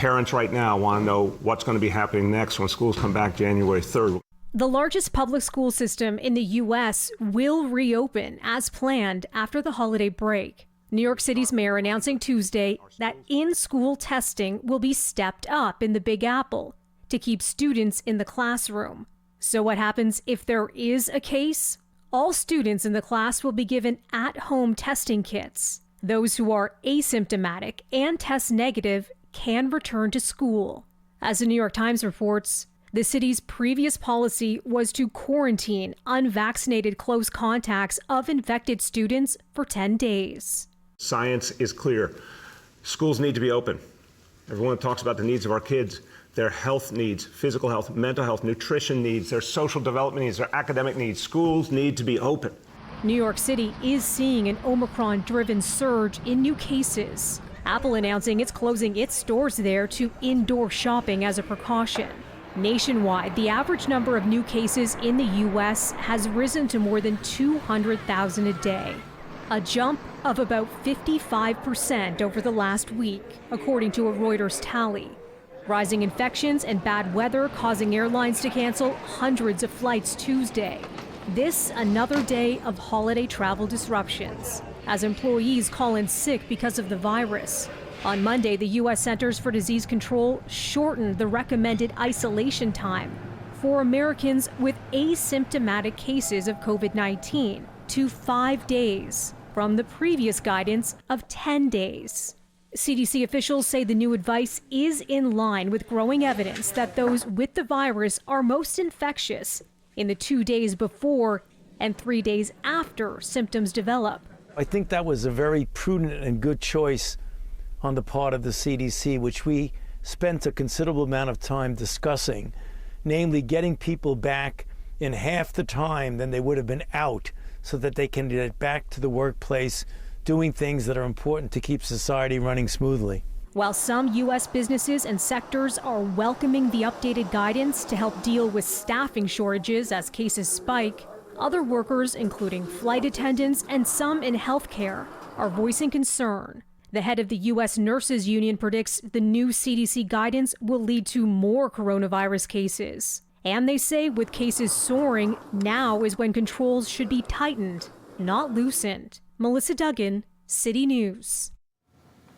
Parents right now want to know what's going to be happening next when schools come back January 3rd. The largest public school system in the U.S. will reopen as planned after the holiday break. New York City's mayor announcing Tuesday that in-school testing will be stepped up in the Big Apple to keep students in the classroom. So what happens if there is a case? All students in the class will be given at-home testing kits. Those who are asymptomatic and test negative can return to school. As the New York Times reports, the city's previous policy was to quarantine unvaccinated close contacts of infected students for 10 days. Science is clear. Schools need to be open. Everyone talks about the needs of our kids, their health needs, physical health, mental health, nutrition needs, their social development needs, their academic needs. Schools need to be open. New York City is seeing an Omicron-driven surge in new cases. Apple announcing it's closing its stores there to indoor shopping as a precaution. Nationwide, the average number of new cases in the U.S. has risen to more than 200,000 a day, a jump of about 55% over the last week, according to a Reuters tally. Rising infections and bad weather causing airlines to cancel hundreds of flights Tuesday. This another day of holiday travel disruptions, as employees call in sick because of the virus. On Monday, the U.S. Centers for Disease Control shortened the recommended isolation time for Americans with asymptomatic cases of COVID-19 to 5 days from the previous guidance of 10 days. CDC officials say the new advice is in line with growing evidence that those with the virus are most infectious in the 2 days before and 3 days after symptoms develop. I think that was a very prudent and good choice on the part of the CDC, which we spent a considerable amount of time discussing, namely getting people back in half the time than they would have been out so that they can get back to the workplace doing things that are important to keep society running smoothly. While some U.S. businesses and sectors are welcoming the updated guidance to help deal with staffing shortages as cases spike, other workers, including flight attendants and some in healthcare, are voicing concern. The head of the U.S. Nurses Union predicts the new CDC guidance will lead to more coronavirus cases. And they say with cases soaring, now is when controls should be tightened, not loosened. Melissa Duggan, City News.